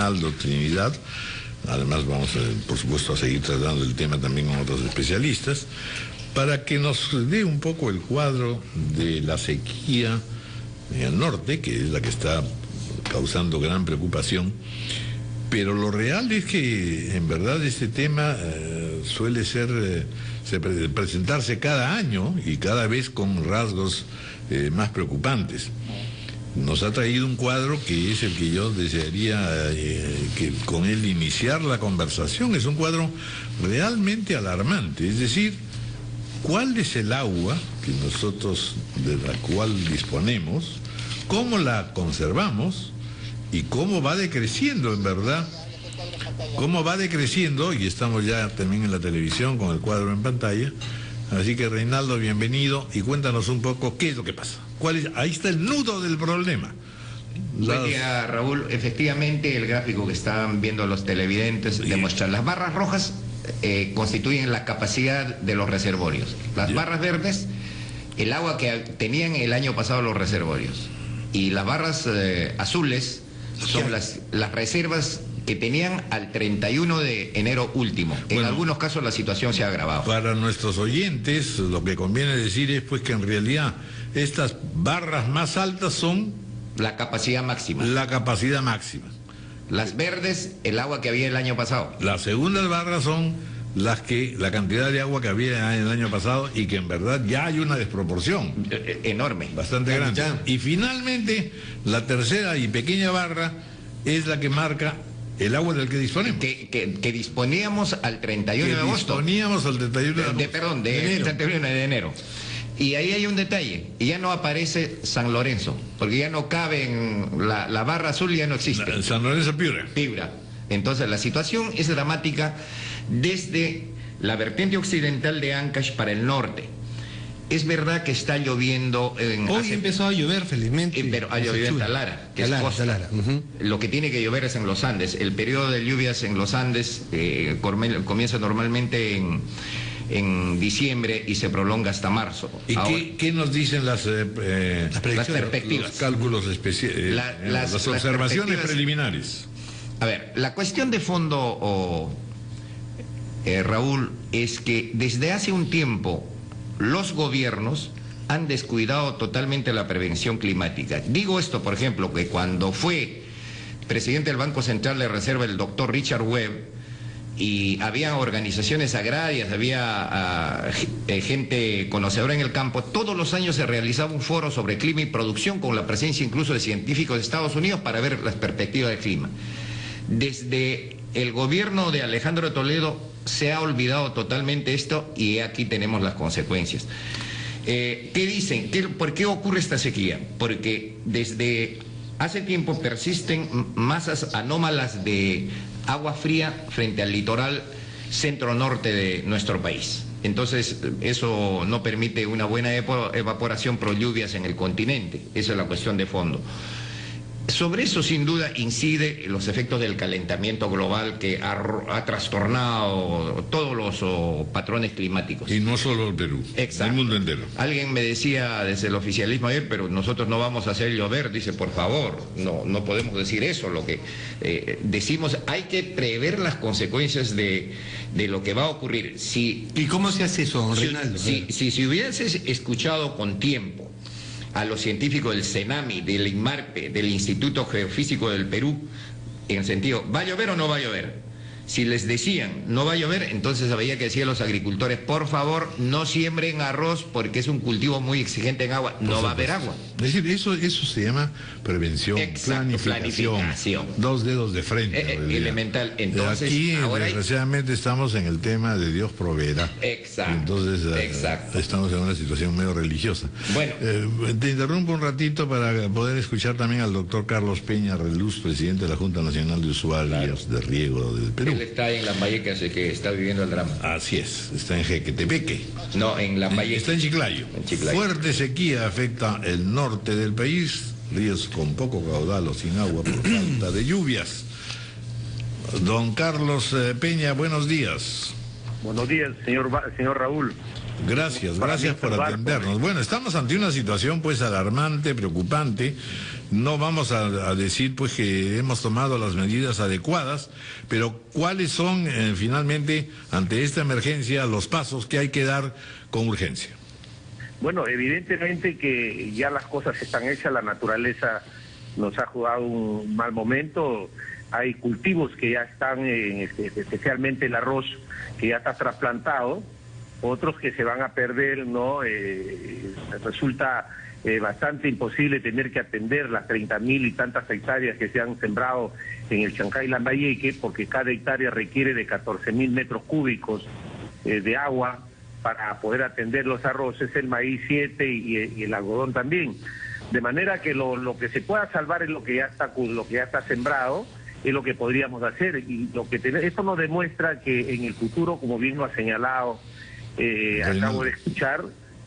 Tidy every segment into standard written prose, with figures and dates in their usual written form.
Reinaldo Trinidad. Además vamos, por supuesto, a seguir tratando el tema también con otros especialistas, para que nos dé un poco el cuadro de la sequía en el norte, que es la que está causando gran preocupación. Pero lo real es que, en verdad, este tema suele presentarse cada año y cada vez con rasgos más preocupantes. Nos ha traído un cuadro que es el que yo desearía que con él iniciar la conversación. Es un cuadro realmente alarmante. Es decir, ¿cuál es el agua que nosotros, de la cual disponemos? ¿Cómo la conservamos? ¿Y cómo va decreciendo, en verdad? ¿Cómo va decreciendo? Y estamos ya también en la televisión con el cuadro en pantalla. Así que, Reinaldo, bienvenido y cuéntanos un poco qué es lo que pasa. Ahí está el nudo del problema. Buen día, Raúl. Efectivamente, el gráfico que están viendo los televidentes demuestra las barras rojas constituyen la capacidad de los reservorios. Las barras verdes, el agua que tenían el año pasado los reservorios. Y las barras azules son las reservas que tenían al 31 de enero último. En algunos casos la situación se ha agravado. Para nuestros oyentes, lo que conviene decir es pues que en realidad estas barras más altas son la capacidad máxima. La capacidad máxima. Las verdes, el agua que había el año pasado. Las segundas barras son la cantidad de agua que había el año pasado y que en verdad ya hay una desproporción. Enorme. Bastante grande. Y finalmente, la tercera y pequeña barra es la que marca el agua del que disponemos. Que disponíamos al 31 de agosto. Disponíamos al 31 de agosto. Perdón, de 31 de enero. Y ahí hay un detalle, y ya no aparece San Lorenzo, porque ya no cabe en la barra azul, ya no existe. San Lorenzo Piura. Piura. Entonces la situación es dramática desde la vertiente occidental de Ancash para el norte. Es verdad que está lloviendo hoy empezó a llover felizmente, pero ha llovido en Talara, que es costa. Talara. Lo que tiene que llover es en los Andes. El periodo de lluvias en los Andes comienza normalmente en diciembre y se prolonga hasta marzo. ¿Y qué nos dicen las perspectivas? Los cálculos especiales, las observaciones preliminares. A ver, la cuestión de fondo, Raúl, es que desde hace un tiempo los gobiernos han descuidado totalmente la prevención climática. Digo esto, por ejemplo, que cuando fue presidente del Banco Central de Reserva el doctor Richard Webb, y había organizaciones agrarias, había gente conocedora en el campo, todos los años se realizaba un foro sobre clima y producción con la presencia incluso de científicos de Estados Unidos para ver las perspectivas del clima. Desde el gobierno de Alejandro Toledo se ha olvidado totalmente esto y aquí tenemos las consecuencias. ¿Qué dicen? ¿Por qué ocurre esta sequía? Porque desde hace tiempo persisten masas anómalas de agua fría frente al litoral centro-norte de nuestro país. Entonces, eso no permite una buena evaporación por lluvias en el continente. Esa es la cuestión de fondo. Sobre eso, sin duda, incide los efectos del calentamiento global que ha trastornado todos los patrones climáticos. Y no solo el Perú, el mundo entero. Alguien me decía desde el oficialismo ayer, pero nosotros no vamos a hacer llover. Dice, por favor, no podemos decir eso. Lo que decimos, hay que prever las consecuencias de lo que va a ocurrir. ¿Y cómo se hace eso, Reinaldo? Si hubieses escuchado con tiempo a los científicos del CENAMI, del INMARPE, del Instituto Geofísico del Perú, en el sentido, ¿va a llover o no va a llover? Si les decían, no va a llover, entonces había que decir a los agricultores, por favor, no siembren arroz porque es un cultivo muy exigente en agua, no va a haber agua. Es decir, eso se llama prevención, planificación. Dos dedos de frente. Elemental. Entonces, aquí, desgraciadamente, estamos en el tema de Dios proveerá. Exacto. Entonces, estamos en una situación medio religiosa. Bueno. Te interrumpo un ratito para poder escuchar también al doctor Carlos Peña Reluz, presidente de la Junta Nacional de Usuarios de Riego del Perú. Él está en Lambayeque, así que está viviendo el drama. Así es, está en Jequetepeque. No, en Lambayeque. Está en Chiclayo. Fuerte sequía afecta el norte del país, ríos con poco caudal o sin agua por falta de lluvias. Don Carlos Peña, buenos días. Buenos días, señor Raúl. Gracias por atendernos. Bueno, estamos ante una situación pues alarmante, preocupante. No vamos a decir pues que hemos tomado las medidas adecuadas, pero ¿cuáles son finalmente ante esta emergencia los pasos que hay que dar con urgencia? Bueno, evidentemente que ya las cosas están hechas, la naturaleza nos ha jugado un mal momento. Hay cultivos que ya están, especialmente el arroz, que ya está trasplantado, otros que se van a perder, ¿no? Resulta bastante imposible tener que atender las 30.000 y tantas hectáreas que se han sembrado en el Chancay Lambayeque, porque cada hectárea requiere de 14.000 metros cúbicos de agua para poder atender los arroces, el maíz 7 y el algodón también. De manera que lo que se pueda salvar es lo que ya está sembrado, es lo que podríamos hacer, y esto nos demuestra que en el futuro, como bien lo ha señalado, acabo de escuchar,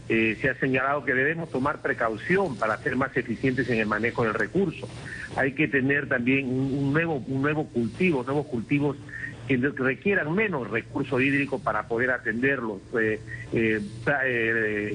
se ha señalado que debemos tomar precaución para ser más eficientes en el manejo del recurso. Hay que tener también nuevos cultivos que requieran menos recurso hídrico para poder atenderlos,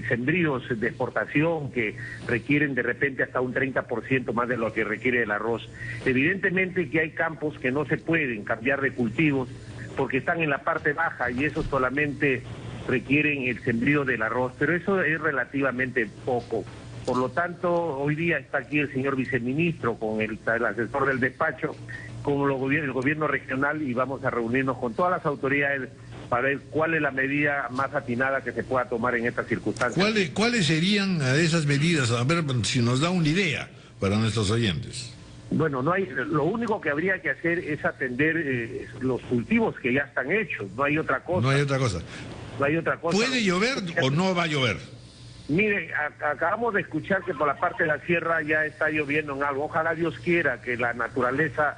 sembríos de exportación que requieren de repente hasta un 30% más de lo que requiere el arroz. Evidentemente que hay campos que no se pueden cambiar de cultivos porque están en la parte baja y eso solamente requieren el sembrío del arroz, pero eso es relativamente poco. Por lo tanto, hoy día está aquí el señor viceministro con el asesor del despacho, con el gobierno regional, y vamos a reunirnos con todas las autoridades para ver cuál es la medida más atinada que se pueda tomar en estas circunstancias. ¿Cuáles serían esas medidas? A ver si nos da una idea para nuestros oyentes. Bueno, lo único que habría que hacer es atender los cultivos que ya están hechos, no hay otra cosa. No hay otra cosa. ¿Puede llover o no va a llover? Mire, acabamos de escuchar que por la parte de la sierra ya está lloviendo en algo. Ojalá Dios quiera que la naturaleza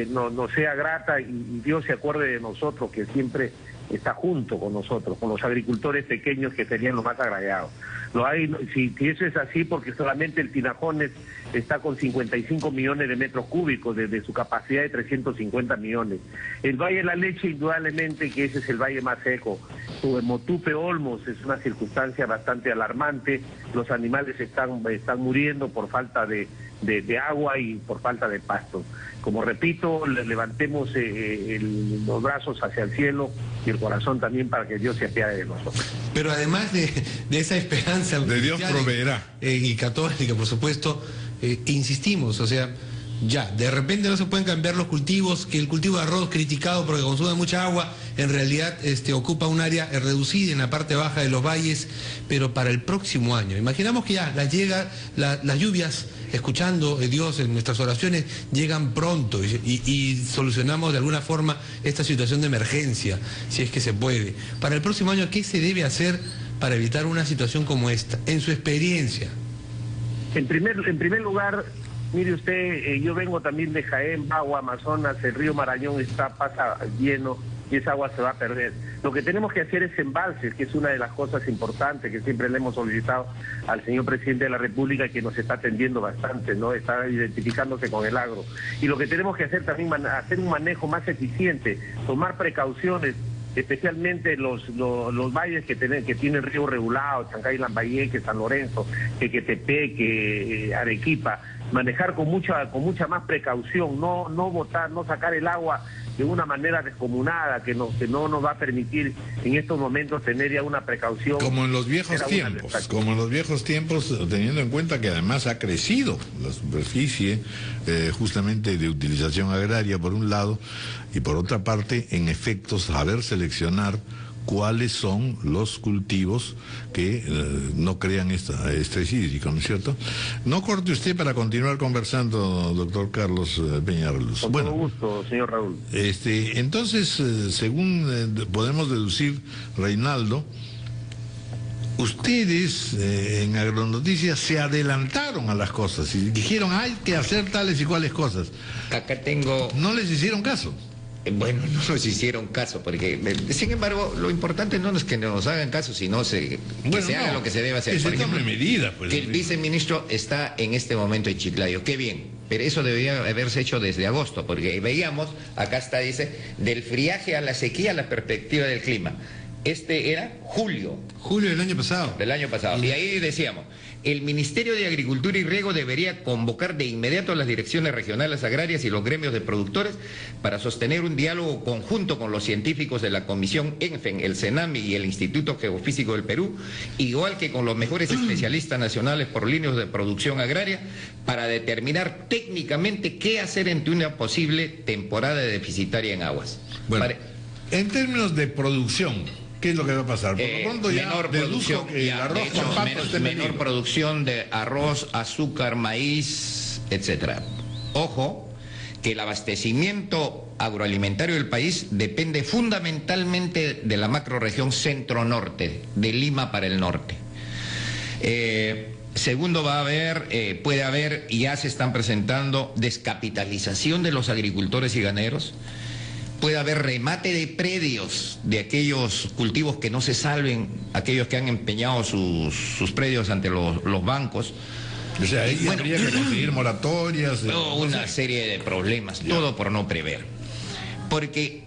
nos sea grata y Dios se acuerde de nosotros, que siempre está junto con nosotros, con los agricultores pequeños que serían los más agradados. Si eso es así, porque solamente el Tinajones está con 55 millones de metros cúbicos desde su capacidad de 350 millones. El Valle de la Leche, indudablemente que ese es el valle más seco. Motupe, Olmos, es una circunstancia bastante alarmante. Los animales están muriendo por falta de agua y por falta de pasto. Como repito, levantemos los brazos hacia el cielo y el corazón también para que Dios se apiade de nosotros. Pero además de esa esperanza de Dios proveerá y católica, por supuesto, insistimos, o sea, ya, de repente no se pueden cambiar los cultivos, que el cultivo de arroz criticado porque consume mucha agua, en realidad ocupa un área reducida en la parte baja de los valles, pero para el próximo año, imaginamos que ya las lluvias, escuchando Dios en nuestras oraciones, llegan pronto y solucionamos de alguna forma esta situación de emergencia, si es que se puede. Para el próximo año, ¿qué se debe hacer para evitar una situación como esta, en su experiencia? En primer lugar, mire usted, yo vengo también de Jaén, Bagua, Amazonas, el río Marañón pasa lleno y esa agua se va a perder. Lo que tenemos que hacer es embalses, que es una de las cosas importantes que siempre le hemos solicitado al señor presidente de la República, que nos está atendiendo bastante, ¿no? Está identificándose con el agro. Y lo que tenemos que hacer también, hacer un manejo más eficiente, tomar precauciones, especialmente los valles que tienen río regulado, Chancay, Lambayeque, San Lorenzo, Tequetepeque, Arequipa, manejar con mucha más precaución, no botar, no sacar el agua de una manera descomunada que no nos va a permitir en estos momentos tener ya una precaución. Como en los viejos tiempos, teniendo en cuenta que además ha crecido la superficie justamente de utilización agraria por un lado, y por otra parte, en efecto, saber seleccionar cuáles son los cultivos que no crean estrés hídrico, ¿no es cierto? No corte usted para continuar conversando, doctor Carlos Peñaroluz. Con todo gusto, señor Raúl. Entonces, según podemos deducir, Reinaldo, ustedes en Agronoticias se adelantaron a las cosas y dijeron hay que hacer tales y cuales cosas. Acá tengo... No les hicieron caso. Bueno, no nos hicieron caso, porque, sin embargo, lo importante no es que nos hagan caso, sino que se haga lo que se debe hacer. Que se tome medidas, pues. Que el viceministro está en este momento en Chiclayo, qué bien, pero eso debería haberse hecho desde agosto, porque veíamos, acá está, dice, del friaje a la sequía, la perspectiva del clima. Este era julio. Julio del año pasado. Del año pasado. Y ahí decíamos, el Ministerio de Agricultura y Riego debería convocar de inmediato a las direcciones regionales agrarias y los gremios de productores para sostener un diálogo conjunto con los científicos de la Comisión ENFEN, el CENAMI y el Instituto Geofísico del Perú, igual que con los mejores especialistas nacionales por líneas de producción agraria, para determinar técnicamente qué hacer ante una posible temporada deficitaria en aguas. Bueno, en términos de producción, ¿qué es lo que va a pasar? Por lo pronto ya menor producción, que el arroz con pato esté menor medido. producción de arroz, azúcar, maíz, etcétera. Ojo, que el abastecimiento agroalimentario del país depende fundamentalmente de la macrorregión centro-norte, de Lima para el norte. Segundo, puede haber, y ya se están presentando, descapitalización de los agricultores y ganaderos. Puede haber remate de predios de aquellos cultivos que no se salven, aquellos que han empeñado sus predios ante los bancos. O sea, ahí habría que conseguir moratorias. Una serie de problemas, todo por no prever. Porque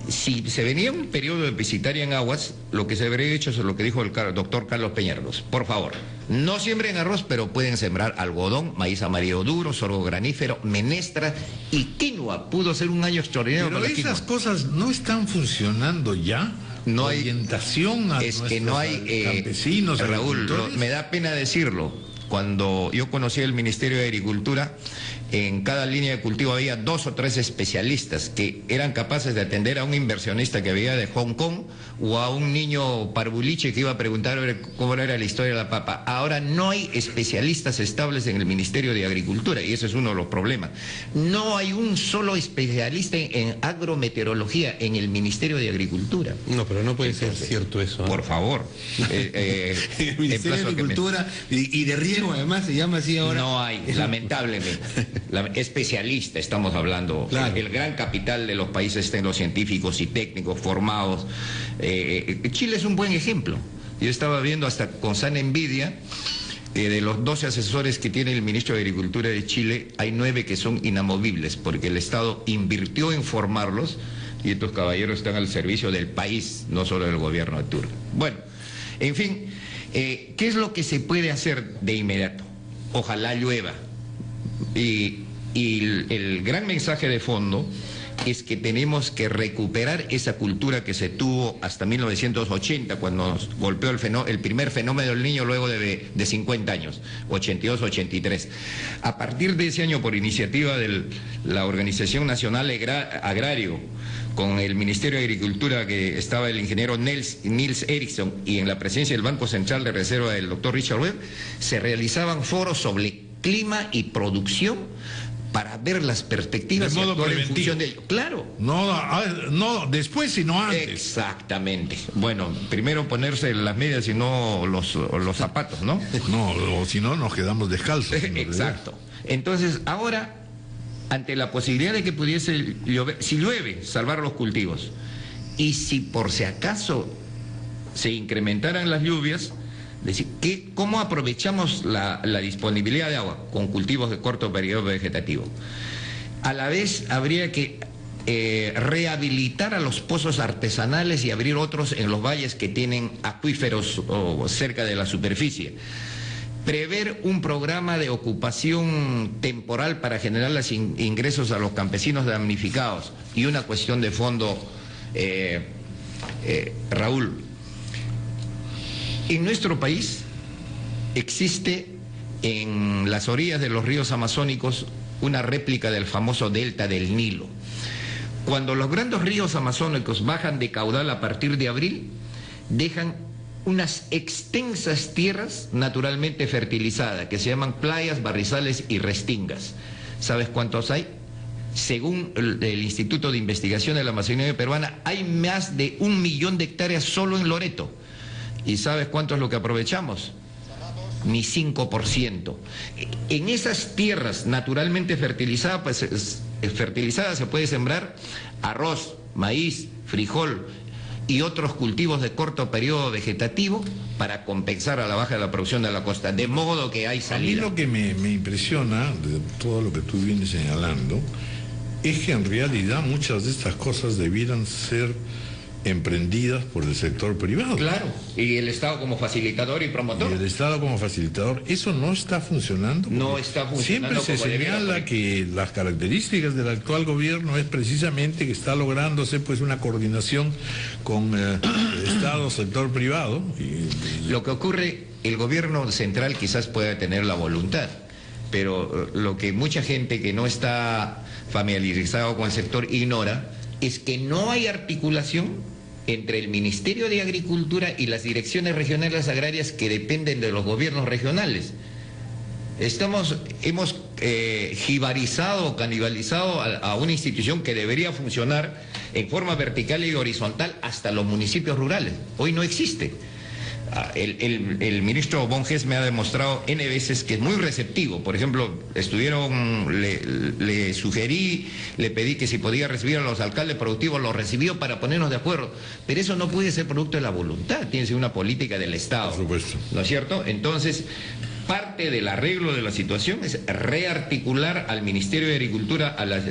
si se venía un periodo deficitario en aguas, lo que se habría hecho es lo que dijo el doctor Carlos Peñardos. Por favor, no siembren arroz, pero pueden sembrar algodón, maíz amarillo duro, sorgo granífero, menestra y quinoa. Pudo ser un año extraordinario. Pero para la esas quinoa. cosas no están funcionando ya. No hay orientación a es que no hay campesinos, Raúl, agricultores. me da pena decirlo. Cuando yo conocí el Ministerio de Agricultura, en cada línea de cultivo había 2 o 3 especialistas que eran capaces de atender a un inversionista que venía de Hong Kong o a un niño parvuliche que iba a preguntar cómo era la historia de la papa. Ahora no hay especialistas estables en el Ministerio de Agricultura y ese es uno de los problemas. No hay un solo especialista en agrometeorología en el Ministerio de Agricultura. No, pero no puede ser cierto eso. Por favor. El Ministerio de Agricultura y de Riego además se llama así ahora. No hay, lamentablemente. Especialista, estamos hablando. Claro. El gran capital de los países está en los científicos y técnicos formados. Chile es un buen ejemplo. Yo estaba viendo hasta con sana envidia de los 12 asesores que tiene el ministro de Agricultura de Chile, hay 9 que son inamovibles porque el Estado invirtió en formarlos y estos caballeros están al servicio del país, no solo del gobierno de turno. Bueno, en fin, ¿qué es lo que se puede hacer de inmediato? Ojalá llueva. Y el gran mensaje de fondo es que tenemos que recuperar esa cultura que se tuvo hasta 1980, cuando nos golpeó el primer fenómeno del Niño luego de 50 años, 82-83. A partir de ese año, por iniciativa de la Organización Nacional Agrario, con el Ministerio de Agricultura que estaba el ingeniero Nils Eriksson y en la presencia del Banco Central de Reserva del doctor Richard Webb, se realizaban foros sobre clima y producción para ver las perspectivas de modo y actuar en preventivo. función de ello. Claro. No después, sino antes. Exactamente. Bueno, primero ponerse las medias y no los zapatos, ¿no? No, o si no, nos quedamos descalzos. Exacto. Entonces, ahora, ante la posibilidad de que pudiese llover, si llueve, salvar los cultivos, y si por si acaso se incrementaran las lluvias, decir, ¿cómo aprovechamos la disponibilidad de agua? Con cultivos de corto periodo vegetativo. A la vez habría que rehabilitar a los pozos artesanales y abrir otros en los valles que tienen acuíferos o cerca de la superficie. Prever un programa de ocupación temporal para generar los ingresos a los campesinos damnificados. Y una cuestión de fondo, Raúl. En nuestro país existe en las orillas de los ríos amazónicos una réplica del famoso delta del Nilo. Cuando los grandes ríos amazónicos bajan de caudal a partir de abril, dejan unas extensas tierras naturalmente fertilizadas que se llaman playas, barrizales y restingas. ¿Sabes cuántos hay? Según el Instituto de Investigación de la Amazonía Peruana, hay más de 1 millón de hectáreas solo en Loreto. ¿Y sabes cuánto es lo que aprovechamos? Ni 5%. En esas tierras naturalmente fertilizadas, se puede sembrar arroz, maíz, frijol y otros cultivos de corto periodo vegetativo para compensar a la baja de la producción de la costa, de modo que hay salida. A mí lo que me impresiona de todo lo que tú vienes señalando es que en realidad muchas de estas cosas debieran ser emprendidas por el sector privado. Claro, y el Estado como facilitador y promotor. Y el Estado como facilitador. Eso no está funcionando. No está funcionando. Siempre se señala que las características del actual gobierno es precisamente que está lográndose pues una coordinación con Estado, sector privado. Lo que ocurre, el gobierno central quizás pueda tener la voluntad, pero lo que mucha gente que no está familiarizado con el sector ignora es que no hay articulación entre el Ministerio de Agricultura y las direcciones regionales agrarias que dependen de los gobiernos regionales. Hemos jibarizado, canibalizado a una institución que debería funcionar en forma vertical y horizontal hasta los municipios rurales. Hoy no existe. El ministro Bonges me ha demostrado N veces que es muy receptivo. Por ejemplo, le sugerí, le pedí que si podía recibir a los alcaldes productivos, los recibió para ponernos de acuerdo. Pero eso no puede ser producto de la voluntad, tiene que ser una política del Estado. Por supuesto. ¿No es cierto? Entonces, parte del arreglo de la situación es rearticular al Ministerio de Agricultura a las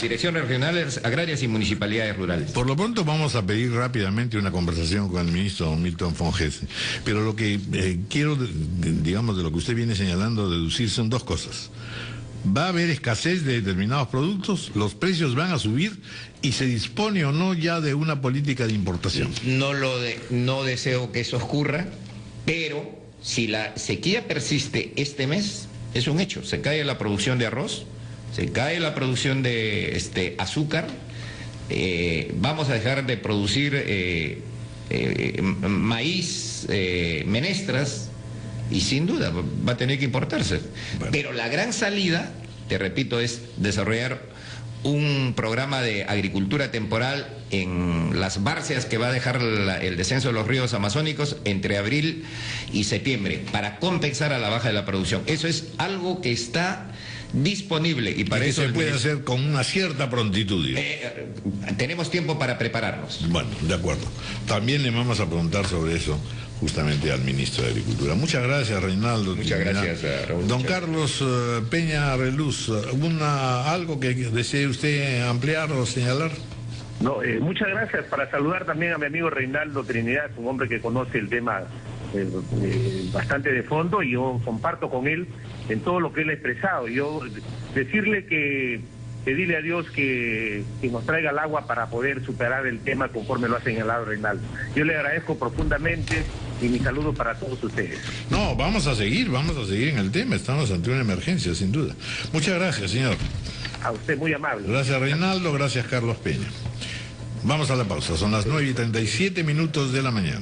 direcciones regionales agrarias y municipalidades rurales. Por lo pronto vamos a pedir rápidamente una conversación con el ministro Milton Fonges, pero lo que quiero, digamos, de lo que usted viene señalando, deducir son dos cosas. Va a haber escasez de determinados productos, los precios van a subir y se dispone o no ya de una política de importación. No deseo que eso ocurra, pero si la sequía persiste este mes, es un hecho. Se cae la producción de arroz, se cae la producción de azúcar, vamos a dejar de producir maíz, menestras, y sin duda va a tener que importarse. Bueno. Pero la gran salida, te repito, es desarrollar un programa de agricultura temporal en las bárceas que va a dejar el descenso de los ríos amazónicos entre abril y septiembre para compensar a la baja de la producción. Eso es algo que está disponible y para eso se puede hacer con una cierta prontitud. Tenemos tiempo para prepararnos. Bueno, de acuerdo. También le vamos a preguntar sobre eso justamente al ministro de Agricultura. Muchas gracias, Reinaldo. Muchas gracias, Raúl. Don Carlos Peña Reluz, ¿algo que desee usted ampliar o señalar? No, muchas gracias. Para saludar también a mi amigo Reinaldo Trinidad, un hombre que conoce el tema bastante de fondo, y yo comparto con él en todo lo que él ha expresado. Yo decirle que pedirle a Dios que nos traiga el agua para poder superar el tema conforme lo ha señalado Reinaldo. Yo le agradezco profundamente y mi saludo para todos ustedes. No, vamos a seguir en el tema, estamos ante una emergencia, sin duda. Muchas gracias, señor. A usted, muy amable. Gracias, Reinaldo, gracias, Carlos Peña. Vamos a la pausa, son las 9:37 de la mañana.